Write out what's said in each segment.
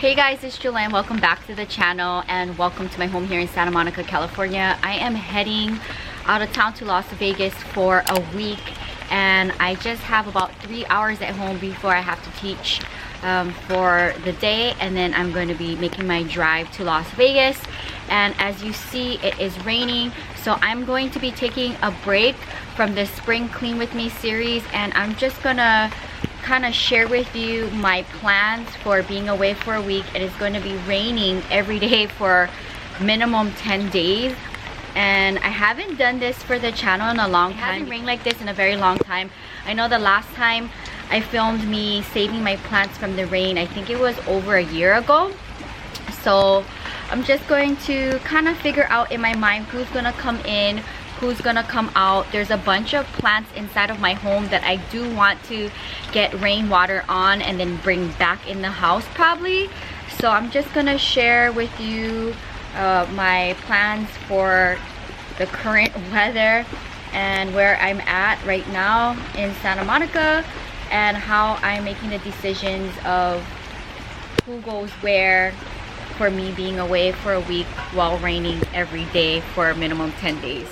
Hey guys, it's Jewelyn. Welcome back to the channel and welcome to my home here in Santa Monica, California. I am heading out of town to Las Vegas for a week and I just have about 3 hours at home before I have to teach for the day, and then I'm going to be making my drive to Las Vegas. And as you see, it is raining, so I'm going to be taking a break from the Spring Clean With Me series, and I'm just gonna kind of share with you my plans for being away for a week. It is going to be raining every day for minimum 10 days, and I haven't done this for the channel in a long time. It hasn't rained like this in a very long time. I know the last time I filmed me saving my plants from the rain, I think it was over a year ago. So I'm just going to kind of figure out in my mind who's gonna come in, who's gonna come out. There's a bunch of plants inside of my home that I do want to get rainwater on and then bring back in the house probably. So I'm just gonna share with you my plans for the current weather and where I'm at right now in Santa Monica, and how I'm making the decisions of who goes where for me being away for a week while raining every day for a minimum 10 days.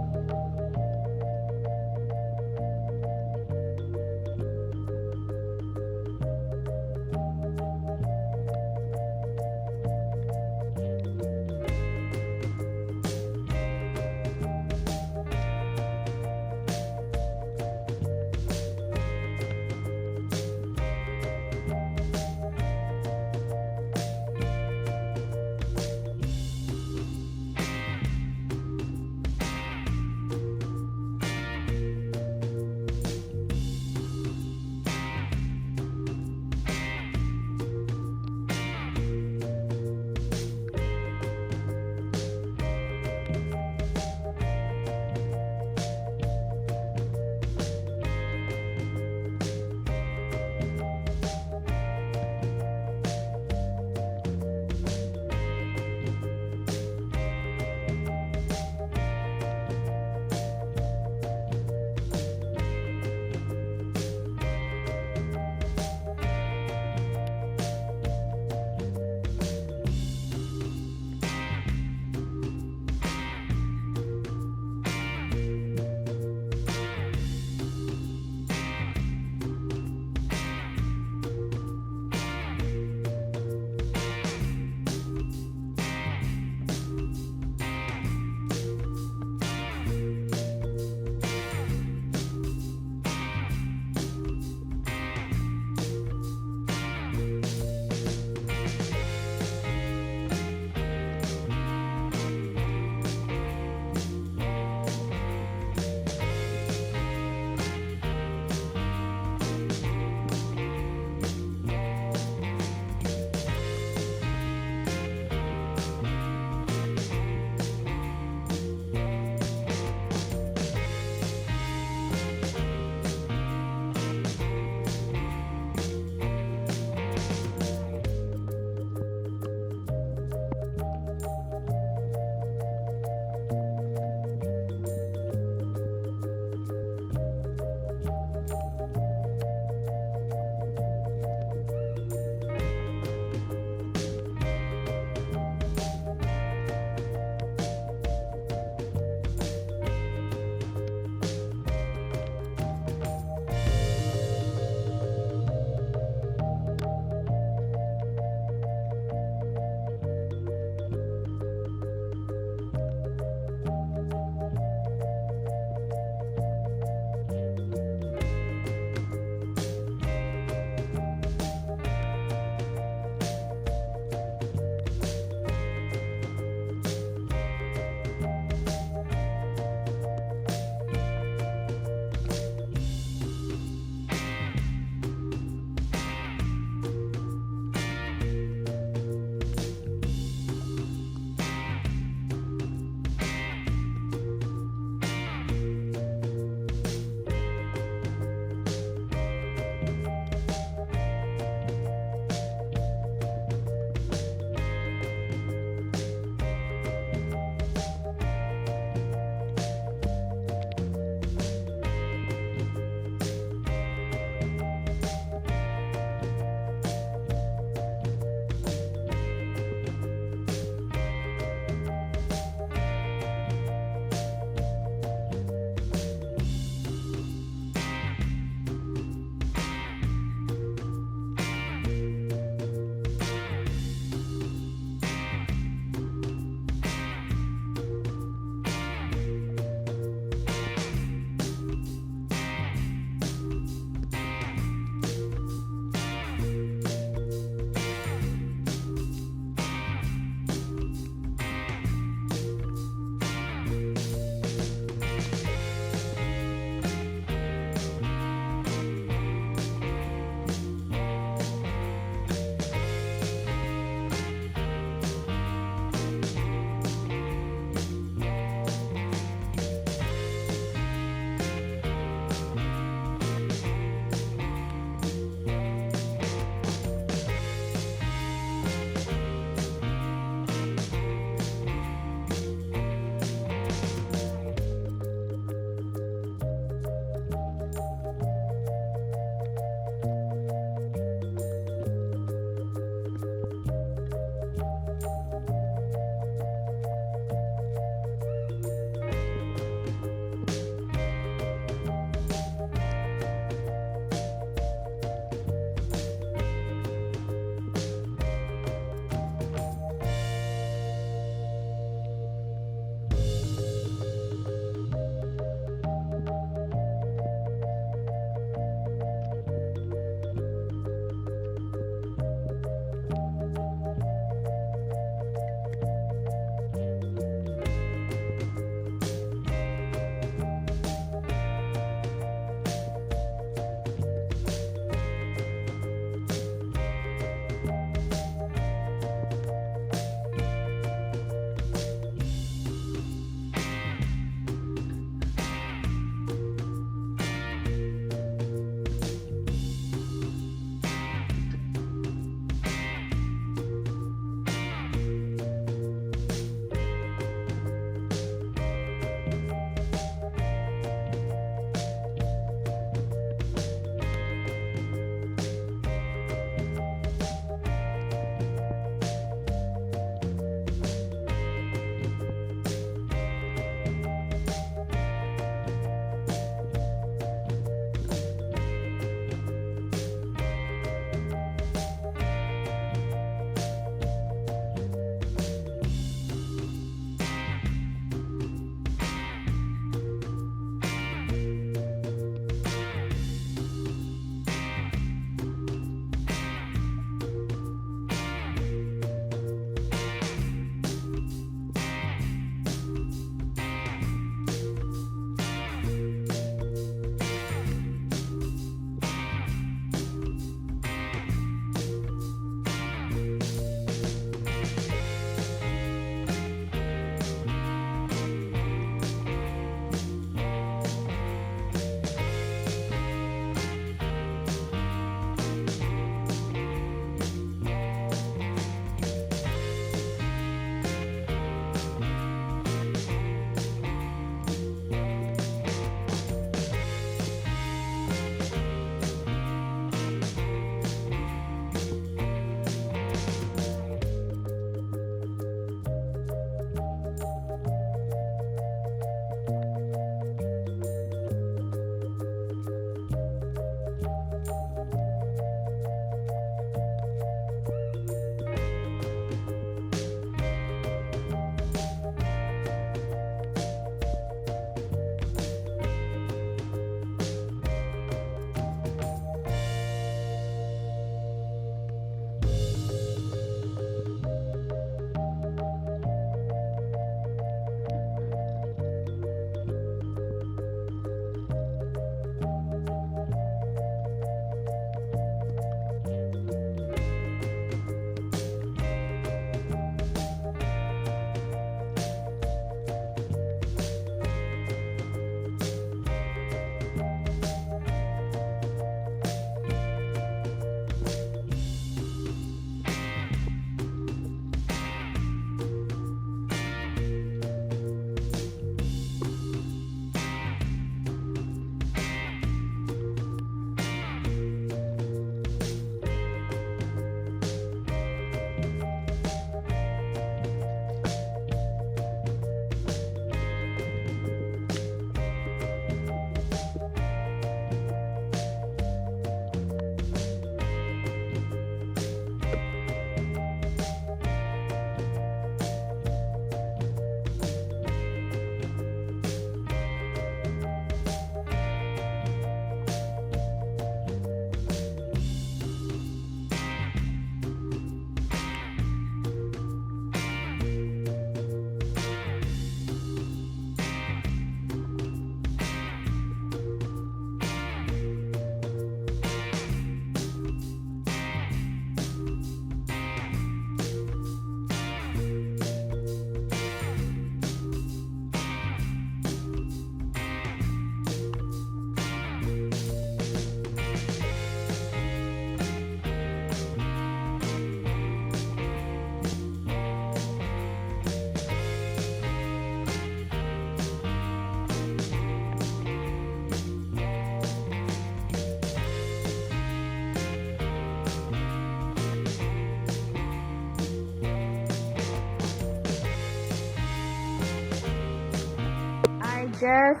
just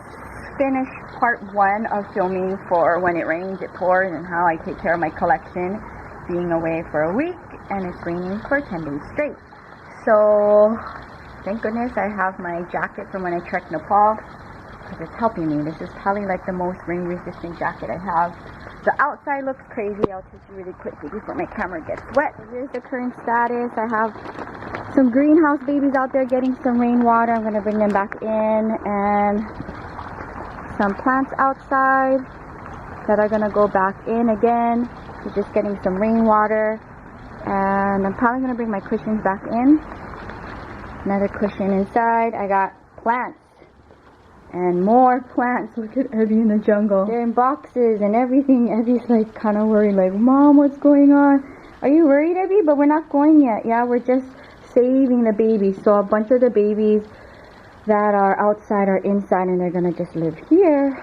finished part 1 of filming for when it rains, it pours, and how I take care of my collection, being away for a week, and it's raining for 10 days straight. So, thank goodness I have my jacket from when I trekked Nepal, because it's helping me. This is probably like the most rain-resistant jacket I have. The outside looks crazy. I'll take you really quickly before my camera gets wet. Here's the current status. I have some greenhouse babies out there getting some rainwater. I'm going to bring them back in, and some plants outside that are going to go back in again. They're just getting some rainwater, and I'm probably going to bring my cushions back in. Another cushion inside. I got plants and more plants. Look at Evie in the jungle. They're in boxes and everything. Evie's like kind of worried, like, Mom, what's going on? Are you worried, Evie? But we're not going yet. Yeah, we're just saving the babies. So a bunch of the babies that are outside are inside, and they're gonna just live here.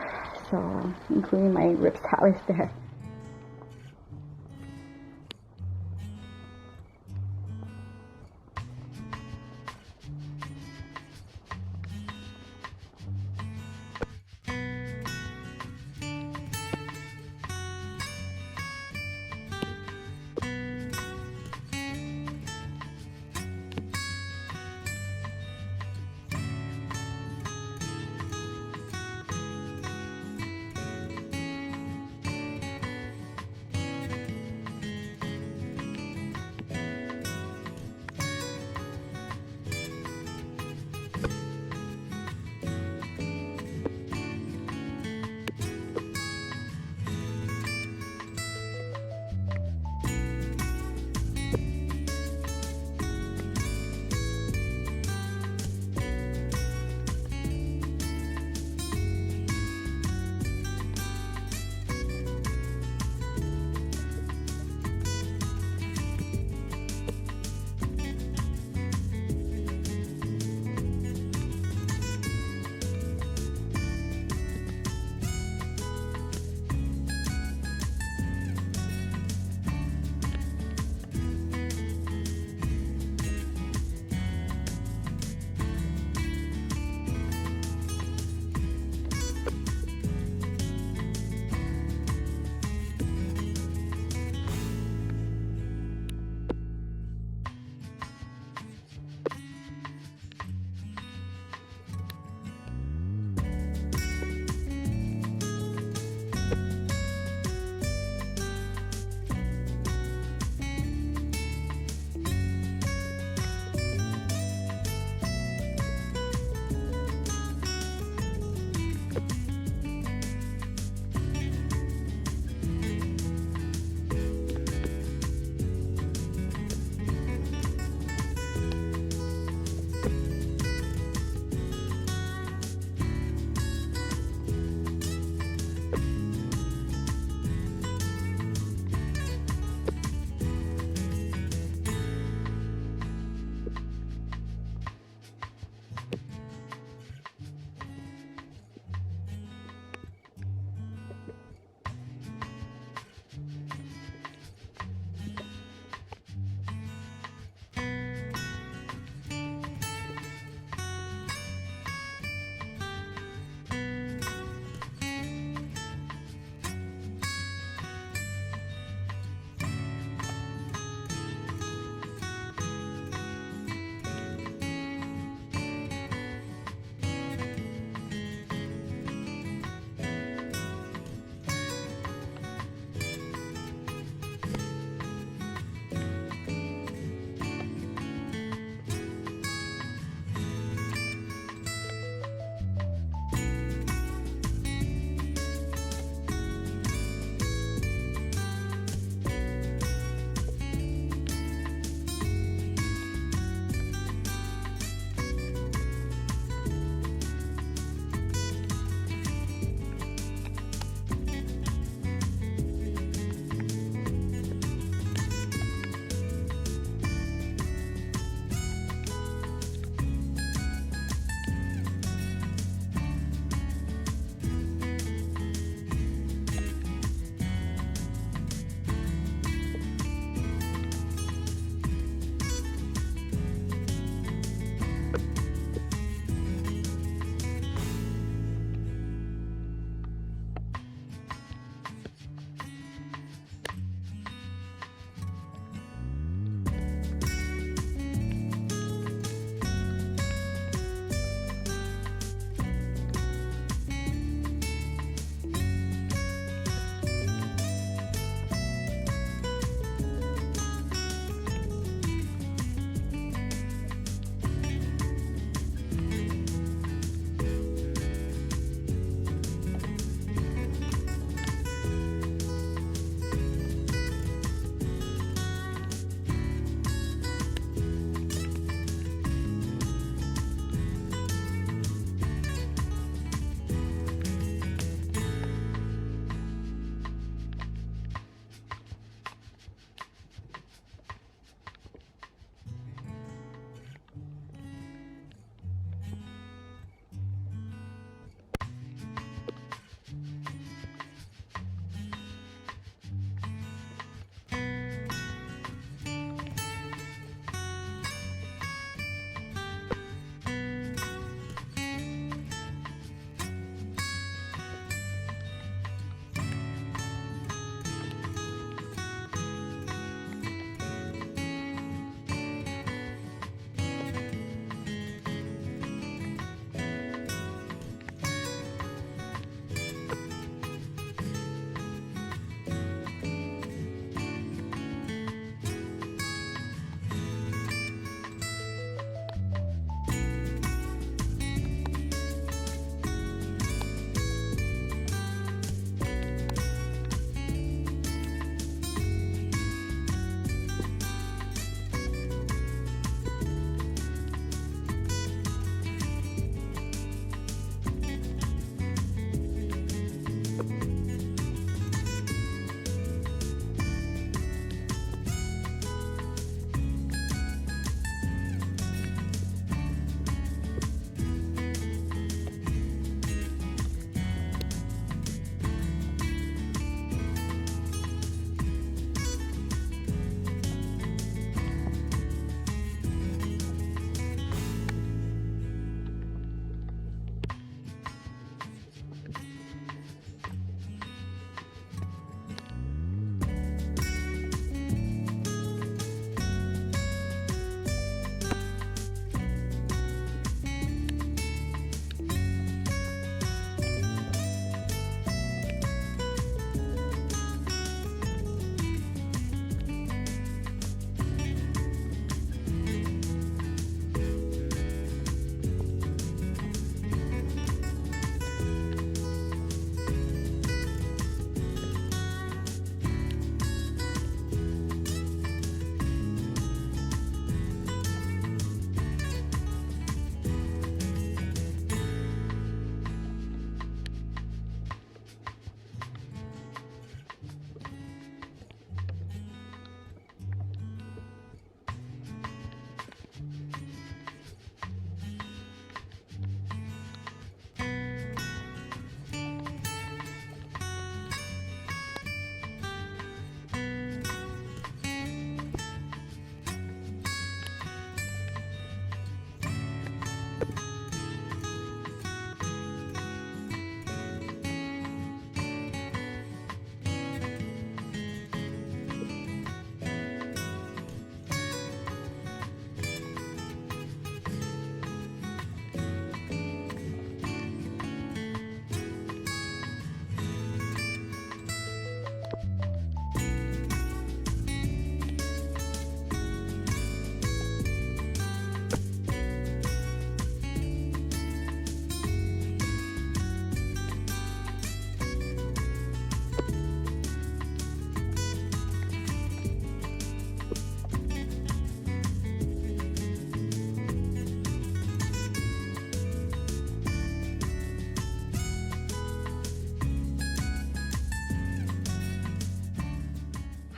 So, including my Ripsalis there.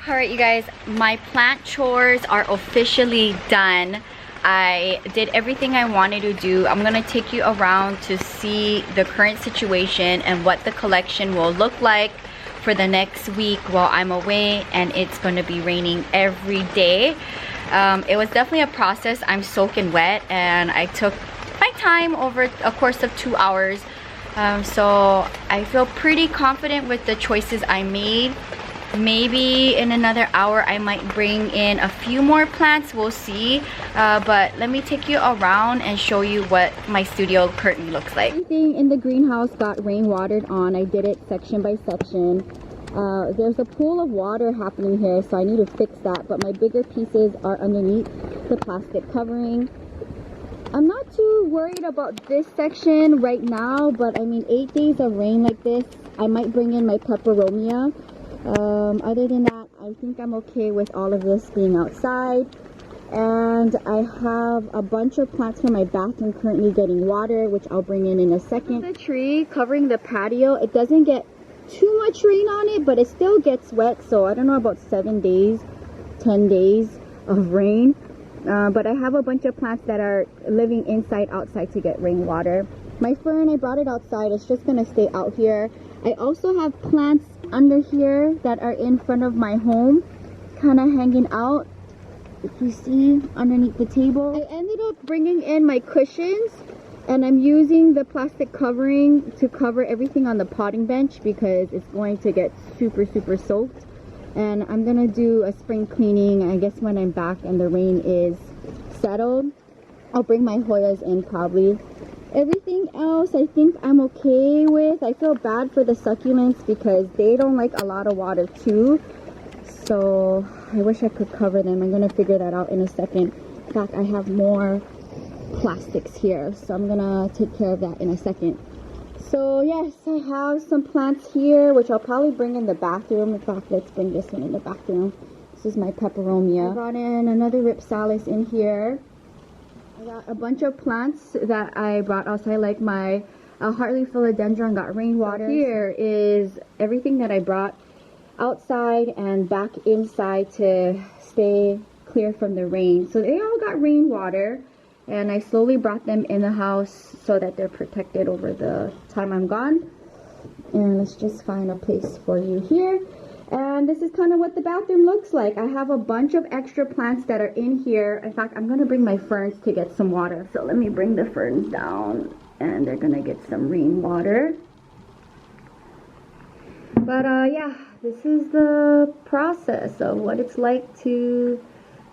Alright you guys, my plant chores are officially done. I did everything I wanted to do. I'm gonna take you around to see the current situation and what the collection will look like for the next week while I'm away, and it's gonna be raining every day. It was definitely a process. I'm soaking wet and I took my time over a course of 2 hours. So I feel pretty confident with the choices I made. Maybe in another hour I might bring in a few more plants, we'll see. But let me take you around and show you what my studio currently looks like. Everything in the greenhouse got rain watered on. I did it section by section. There's a pool of water happening here, so I need to fix that, but my bigger pieces are underneath the plastic covering. I'm not too worried about this section right now, but I mean 8 days of rain like this, I might bring in my peperomia. Other than that, I think I'm okay with all of this being outside. And I have a bunch of plants from my bathroom currently getting water, which I'll bring in a second. The tree covering the patio, it doesn't get too much rain on it, but it still gets wet, so I don't know about 7 days, 10 days of rain. But I have a bunch of plants that are living inside, outside to get rainwater. My fern, I brought it outside. It's just gonna stay out here. I also have plants under here that are in front of my home, kind of hanging out, if you see, underneath the table. I ended up bringing in my cushions, and I'm using the plastic covering to cover everything on the potting bench because it's going to get super soaked. And I'm gonna do a spring cleaning, I guess, when I'm back and the rain is settled. I'll bring my Hoyas in probably. Everything else I think I'm okay with. I feel bad for the succulents because they don't like a lot of water too. So I wish I could cover them. I'm gonna figure that out in a second. In fact, I have more plastics here, so I'm gonna take care of that in a second. So yes, I have some plants here, which I'll probably bring in the bathroom. In fact, let's bring this one in the bathroom. This is my peperomia. I brought in another ripsalis in here. I got a bunch of plants that I brought outside, like my Hartley philodendron got rainwater. So here is everything that I brought outside and back inside to stay clear from the rain. So they all got rainwater, and I slowly brought them in the house so that they're protected over the time I'm gone. And let's just find a place for you here. And this is kind of what the bathroom looks like. I have a bunch of extra plants that are in here. In fact, I'm going to bring my ferns to get some water. So let me bring the ferns down, and they're going to get some rainwater. But yeah, this is the process of what it's like to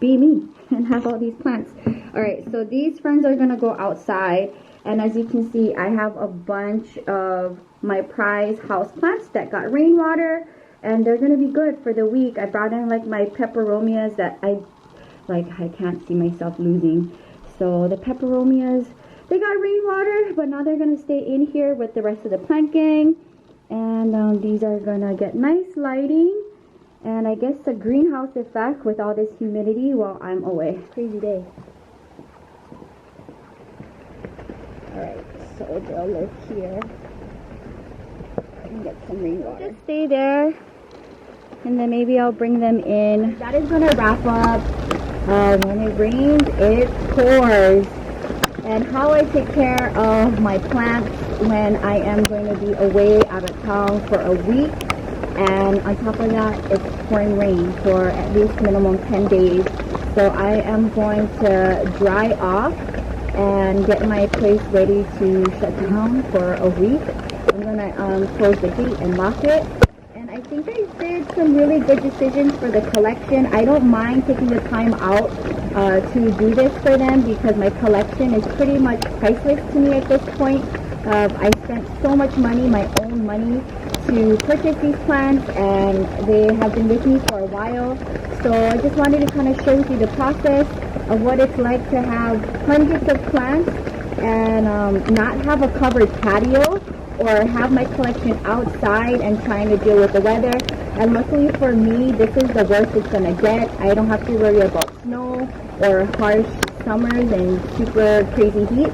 be me and have all these plants. Alright, so these ferns are going to go outside. And as you can see, I have a bunch of my prize house plants that got rainwater. And they're going to be good for the week. I brought in like my peperomias that I can't see myself losing. So the peperomias, they got rainwater, but now they're going to stay in here with the rest of the plant gang. And these are going to get nice lighting. And I guess a greenhouse effect with all this humidity while I'm away. Crazy day. Alright, so they'll live here. I can get some rainwater. Just stay there. And then maybe I'll bring them in. That is gonna wrap up. When it rains, it pours. And how I take care of my plants when I am going to be away out of town for a week. And on top of that, it's pouring rain for at least minimum 10 days. So I am going to dry off and get my place ready to shut down for a week. I'm gonna close the gate and lock it. And I think I did some really good decisions for the collection. I don't mind taking the time out to do this for them because my collection is pretty much priceless to me at this point. I spent so much money, my own money, to purchase these plants, and they have been with me for a while. So I just wanted to kind of show you the process of what it's like to have hundreds of plants and not have a covered patio, or have my collection outside and trying to deal with the weather. And luckily for me, this is the worst it's gonna get. I don't have to worry about snow or harsh summers and super crazy heat.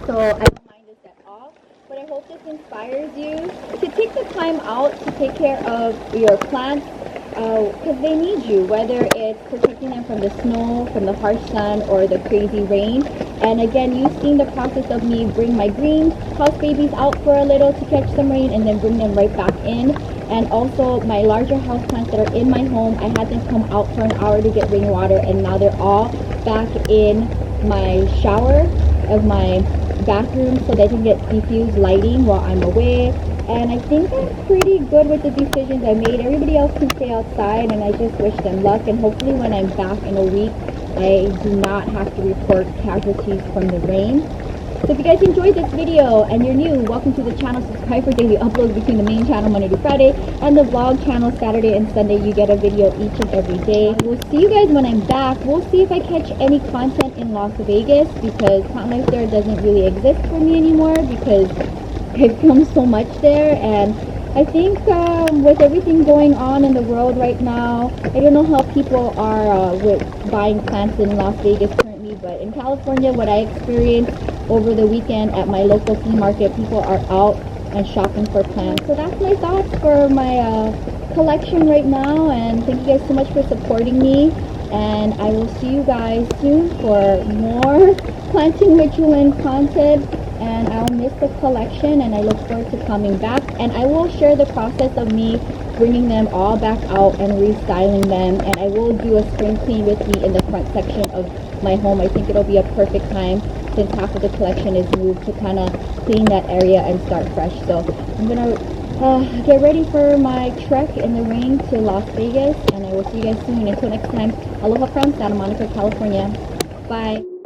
So I don't mind this at all. But I hope this inspires you to take the time out to take care of your plants. because they need you, whether it's protecting them from the snow, from the harsh sun, or the crazy rain. And again, you've seen the process of me bring my green house babies out for a little to catch some rain and then bring them right back in. And also my larger house plants that are in my home, I had them come out for an hour to get rainwater, and now they're all back in my shower of my bathroom so they can get diffused lighting while I'm away. And I think I'm pretty good with the decisions I made. Everybody else can stay outside, and I just wish them luck. And hopefully when I'm back in a week, I do not have to report casualties from the rain. So if you guys enjoyed this video and you're new, welcome to the channel. Subscribe for daily uploads between the main channel Monday to Friday and the vlog channel Saturday and Sunday. You get a video each and every day. We'll see you guys when I'm back. We'll see if I catch any content in Las Vegas, because Plant Life there doesn't really exist for me anymore because I've filmed so much there. And I think with everything going on in the world right now, I don't know how people are with buying plants in Las Vegas currently, but in California, what I experienced over the weekend at my local flea market, people are out and shopping for plants. So that's my thoughts for my collection right now, and thank you guys so much for supporting me, and I will see you guys soon for more planting with Jewelyn content. And I'll miss the collection, and I look forward to coming back, and I will share the process of me bringing them all back out and restyling them. And I will do a spring clean with me in the front section of my home. I think it'll be a perfect time, since half of the collection is moved, to kind of clean that area and start fresh. So I'm gonna get ready for my trek in the rain to Las Vegas, and I will see you guys soon. Until next time, aloha from Santa Monica, California. Bye.